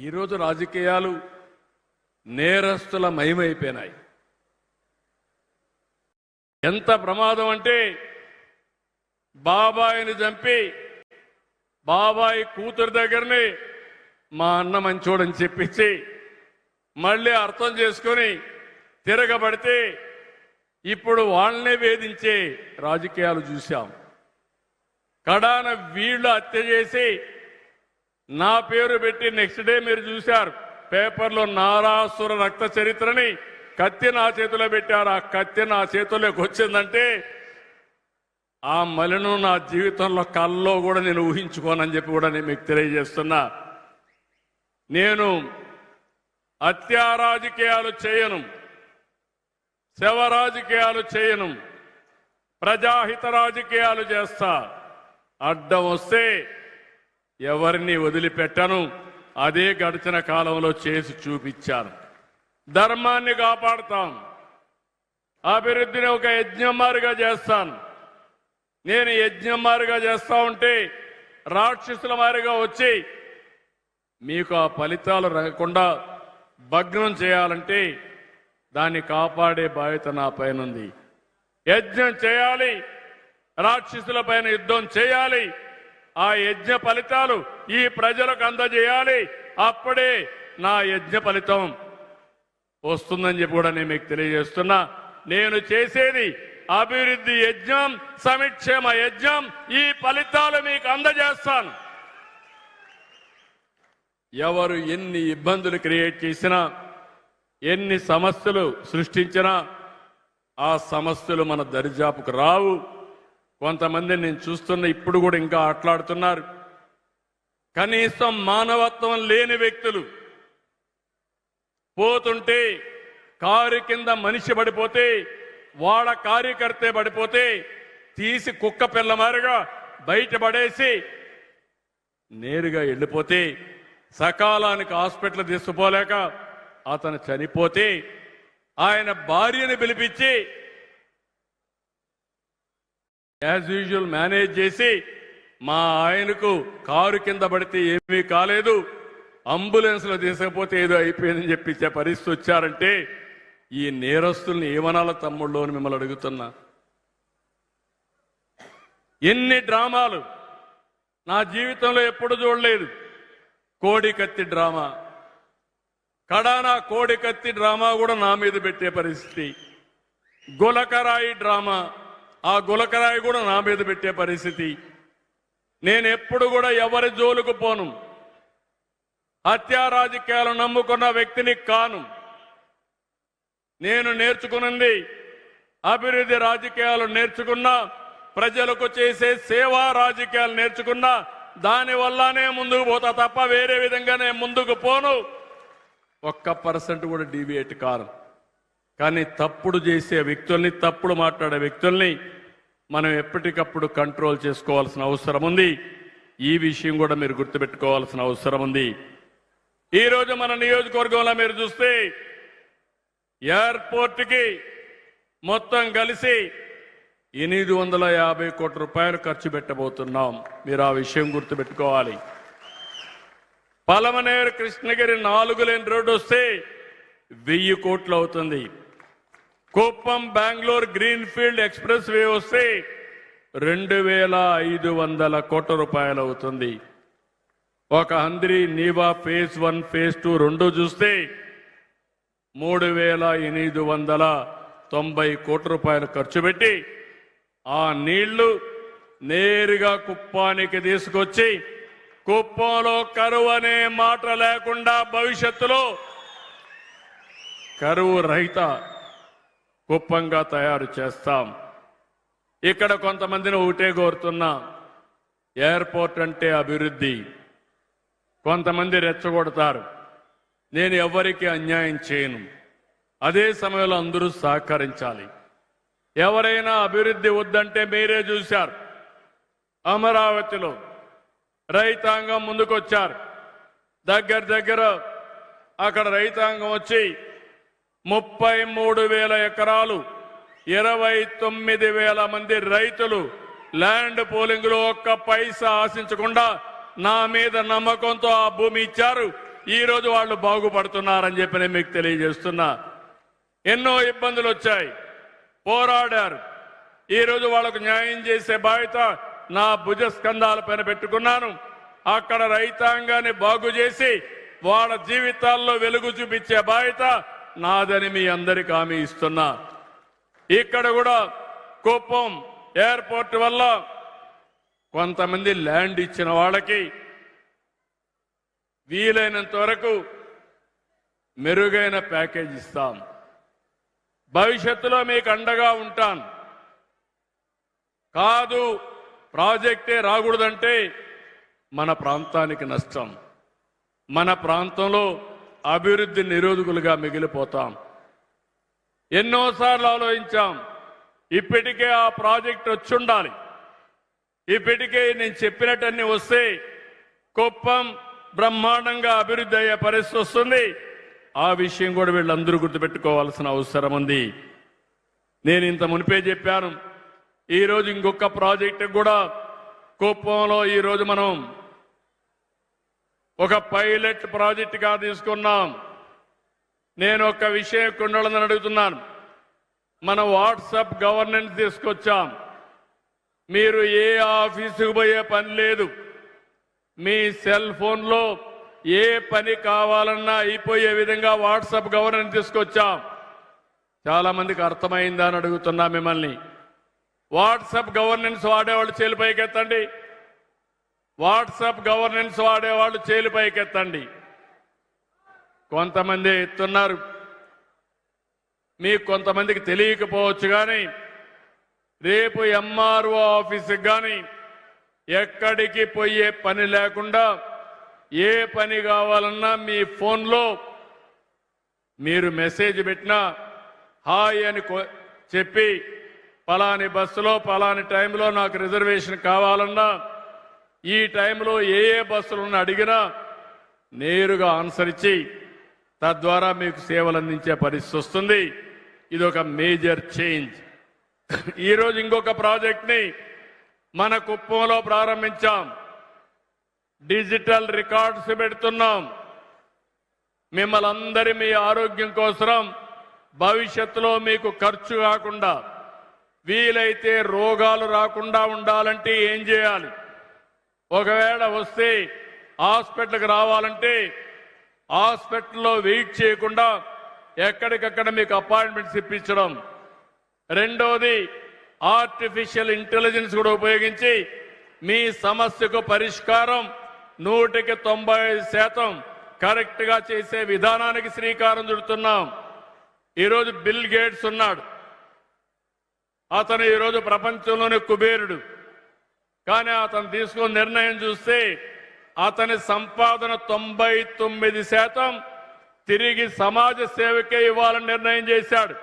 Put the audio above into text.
ఈరోజు రాజకీయాలు నేరస్తుల మయమైపోయినాయి. ఎంత ప్రమాదం అంటే బాబాయిని చంపి బాబాయి కూతురు దగ్గరనే మా అన్న మంచోడని చెప్పించి మళ్ళీ అర్థం చేసుకొని తిరగబడితే ఇప్పుడు వాళ్ళనే వేధించే రాజకీయాలు చూశాం. కడాన వీళ్ళు హత్య చేసి నా పేరు పెట్టి నెక్స్ట్ డే మీరు చూశారు పేపర్లో నారాసుర రక్త చరిత్రని కత్తి నా చేతిలో పెట్టారు. ఆ కత్తి నా చేతిలోకి వచ్చిందంటే ఆ మలిను నా జీవితంలో కల్లో కూడా నేను ఊహించుకోనని చెప్పి కూడా నేను మీకు తెలియజేస్తున్నా. నేను హత్యా రాజకీయాలు చేయను, శవ రాజకీయాలు చేయను, ప్రజాహిత రాజకీయాలు చేస్తా. అడ్డం వస్తే ఎవరిని వదిలిపెట్టను. అదే గడిచిన కాలంలో చేసి చూపించాను. ధర్మాన్ని కాపాడుతాం, అభివృద్ధిని ఒక యజ్ఞమారిగా చేస్తాను. నేను యజ్ఞమారిగా చేస్తా ఉంటే రాక్షసుల మారిగా వచ్చి మీకు ఆ ఫలితాలు రాకుండా భగ్నం చేయాలంటే దాన్ని కాపాడే బాధ్యత నా పైన ఉంది. యజ్ఞం చేయాలి, రాక్షసుల పైన యుద్ధం చేయాలి, ఆ యజ్ఞ ఫలితాలు ఈ ప్రజలకు అందజేయాలి. అప్పుడే నా యజ్ఞ ఫలితం వస్తుందని చెప్పి కూడా నేను మీకు తెలియజేస్తున్నా. నేను చేసేది అభివృద్ధి యజ్ఞం, సంక్షేమ యజ్ఞం. ఈ ఫలితాలు మీకు అందజేస్తాను. ఎవరు ఎన్ని ఇబ్బందులు క్రియేట్ చేసినా, ఎన్ని సమస్యలు సృష్టించినా ఆ సమస్యలు మన దరిజాపుకు రావు. కొంతమంది నేను చూస్తున్న ఇప్పుడు కూడా ఇంకా ఆటలాడుతున్నారు. కనీసం మానవత్వం లేని వ్యక్తులు పోతుంటే కారు కింద మనిషి పడిపోతే వాడ కార్యకర్తే పడిపోతే తీసి కుక్క పిల్ల మారిగా బయటపడేసి నేరుగా వెళ్ళిపోతే సకాలానికి హాస్పిటల్ తీసుకుపోలేక అతను చనిపోతే ఆయన భార్యని పిలిపించి యాజ్ యూజువల్ మేనేజ్ చేసి మా ఆయనకు కారు కింద పడితే ఏమీ కాలేదు, అంబులెన్స్లో తీసుకపోతే ఏదో అయిపోయిందని చెప్పించే పరిస్థితి వచ్చారంటే ఈ నేరస్తుల్ని ఏమనాల తమ్ముళ్ళు అని మిమ్మల్ని అడుగుతున్నా. ఎన్ని డ్రామాలు నా జీవితంలో ఎప్పుడు చూడలేదు. కోడికత్తి డ్రామా, కడానా కోడికత్తి డ్రామా కూడా నా మీద పెట్టే పరిస్థితి. గులకరాయి డ్రామా, ఆ గులకరాయి కూడా నా మీద పెట్టే పరిస్థితి. నేను ఎప్పుడు కూడా ఎవరి జోలుకు పోను. హత్యా రాజకీయాలు నమ్ముకున్న వ్యక్తిని కాను. నేను నేర్చుకున్నది అభివృద్ధి రాజకీయాలు నేర్చుకున్నా, ప్రజలకు చేసే సేవా రాజకీయాలు నేర్చుకున్నా. దానివల్లనే ముందుకు పోతా తప్ప వేరే విధంగా నేను ముందుకు పోను. 1% కూడా డీవియేట్ కాను. కానీ తప్పుడు చేసే వ్యక్తుల్ని, తప్పుడు మాట్లాడే వ్యక్తుల్ని మనం ఎప్పటికప్పుడు కంట్రోల్ చేసుకోవాల్సిన అవసరం ఉంది. ఈ విషయం కూడా మీరు గుర్తుపెట్టుకోవాల్సిన అవసరం ఉంది. ఈరోజు మన నియోజకవర్గంలో మీరు చూస్తే ఎయిర్పోర్ట్కి మొత్తం కలిసి 850 కోట్ల రూపాయలు ఖర్చు పెట్టబోతున్నాం. మీరు ఆ విషయం గుర్తుపెట్టుకోవాలి. పలమనేరు కృష్ణగిరి 4 లేన్ రోడ్డు వస్తే 1000 కోట్లు అవుతుంది. Kuppam Bengaluru green field express way వస్తే 2500 కోట్ల రూపాయలు అవుతుంది. ఒక హంద్రి నీవా ఫేజ్ 1 ఫేజ్ 2 రెండు చూస్తే 3890 కోట్ల రూపాయలు ఖర్చు పెట్టి ఆ నీళ్లు నేరుగా కుప్పానికి తీసుకొచ్చి కుప్పంలో కరువు అనే మాట లేకుండా భవిష్యత్తులో కరువు రహిత కుప్పంగా తయారు చేస్తాం. ఇక్కడ కొంతమందిని ఒకటే కోరుతున్నా, ఎయిర్పోర్ట్ అంటే అభివృద్ధి. కొంతమంది రెచ్చగొడతారు. నేను ఎవరికి అన్యాయం చేయను. అదే సమయంలో అందరూ సహకరించాలి. ఎవరైనా అభివృద్ధి వద్దంటే మీరే చూశారు. అమరావతిలో రైతాంగం ముందుకొచ్చారు. దగ్గర అక్కడ రైతాంగం వచ్చి 33,000 ఎకరాలు 29,000 మంది రైతులు ల్యాండ్ పోలింగ్ లో ఒక్క పైసా ఆశించకుండా నా మీద నమ్మకంతో ఆ భూమి ఇచ్చారు. ఈ రోజు వాళ్ళు బాగుపడుతున్నారని చెప్పి నేను మీకు తెలియజేస్తున్నా. ఎన్నో ఇబ్బందులు వచ్చాయి, పోరాడారు. ఈ రోజు వాళ్ళకు న్యాయం చేసే బాధ్యత నా భుజ స్కంధాల పైన పెట్టుకున్నాను. అక్కడ రైతాంగాన్ని బాగు చేసి వాళ్ళ జీవితాల్లో వెలుగు చూపించే బాధ్యత నాదని మీ అందరికీ హామీ ఇస్తున్నా. ఇక్కడ కూడా కుప్పం ఎయిర్పోర్ట్ వల్ల కొంతమంది ల్యాండ్ ఇచ్చిన వాళ్ళకి వీలైనంత వరకు మెరుగైన ప్యాకేజ్ ఇస్తాం. భవిష్యత్తులో మీకు అండగా ఉంటాను. కాదు ప్రాజెక్టే రాకూడదంటే మన ప్రాంతానికి నష్టం, మన ప్రాంతంలో అభివృద్ధి నిరోధకులుగా మిగిలిపోతాం. ఎన్నోసార్లు ఆలోచించాం. ఇప్పటికే ఆ ప్రాజెక్ట్ వచ్చి ఉండాలి. ఇప్పటికే నేను చెప్పినట్టన్నీ వస్తే కుప్పం బ్రహ్మాండంగా అభివృద్ధి అయ్యే పరిస్థితి వస్తుంది. ఆ విషయం కూడా వీళ్ళందరూ గుర్తుపెట్టుకోవాల్సిన అవసరం ఉంది. నేను ఇంత మునిపే చెప్పాను. ఈరోజు ఇంకొక ప్రాజెక్టు కూడా కుప్పంలో ఈరోజు మనం ఒక పైలట్ ప్రాజెక్టుగా తీసుకున్నాం. నేను ఒక విషయం కొండలని అడుగుతున్నాను. మన వాట్సాప్ గవర్నెన్స్ తీసుకొచ్చాం. మీరు ఏ ఆఫీసుకు పోయే పని లేదు. మీ సెల్ ఫోన్లో ఏ పని కావాలన్నా అయిపోయే విధంగా వాట్సాప్ గవర్నెన్స్ తీసుకొచ్చాం. చాలా మందికి అర్థమైందా అని అడుగుతున్నా మిమ్మల్ని. వాట్సాప్ గవర్నెన్స్ వాడేవాళ్ళు చేలు పైకెత్తండి. వాట్సాప్ గవర్నెన్స్ వాడేవాళ్ళు చేలు పైకెత్తండి. కొంతమంది ఎత్తున్నారు. మీకు కొంతమందికి తెలియకపోవచ్చు కానీ రేపు ఎంఆర్ఓ ఆఫీసుకి కానీ ఎక్కడికి పోయే పని లేకుండా ఏ పని కావాలన్నా మీ ఫోన్లో మీరు మెసేజ్ పెట్టినా హాయ్ అని చెప్పి పలాని బస్సులో పలాని టైంలో నాకు రిజర్వేషన్ కావాలన్నా ఈ టైంలో ఏ బస్సులను అడిగినా నేరుగా ఆన్సర్ ఇచ్చి తద్వారా మీకు సేవలు అందించే పరిస్థితి వస్తుంది. ఇది ఒక మేజర్ చేంజ్. ఈరోజు ఇంకొక ప్రాజెక్ట్ని మన కుప్పంలో ప్రారంభించాం. డిజిటల్ రికార్డ్స్ పెడుతున్నాం. మిమ్మల్ని అందరి మీ ఆరోగ్యం కోసం భవిష్యత్తులో మీకు ఖర్చు కాకుండా వీలైతే రోగాలు రాకుండా ఉండాలంటే ఏం చేయాలి, ఒకవేళ వస్తే హాస్పిటల్కి రావాలంటే హాస్పిటల్లో వెయిట్ చేయకుండా ఎక్కడికక్కడ మీకు అపాయింట్మెంట్స్ ఇప్పించడం. రెండోది ఆర్టిఫిషియల్ ఇంటెలిజెన్స్ కూడా ఉపయోగించి మీ సమస్యకు పరిష్కారం 100% కరెక్ట్ గా చేసే విధానానికి శ్రీకారం చుడుతున్నాం. ఈరోజు బిల్ గేట్స్ ఉన్నాడు. అతను ఈరోజు ప్రపంచంలోనే కుబేరుడు. కానీ అతను తీసుకున్న నిర్ణయం చూస్తే అతని సంపాదన 99% తిరిగి సమాజ సేవకే ఇవ్వాలని నిర్ణయం చేశాడు.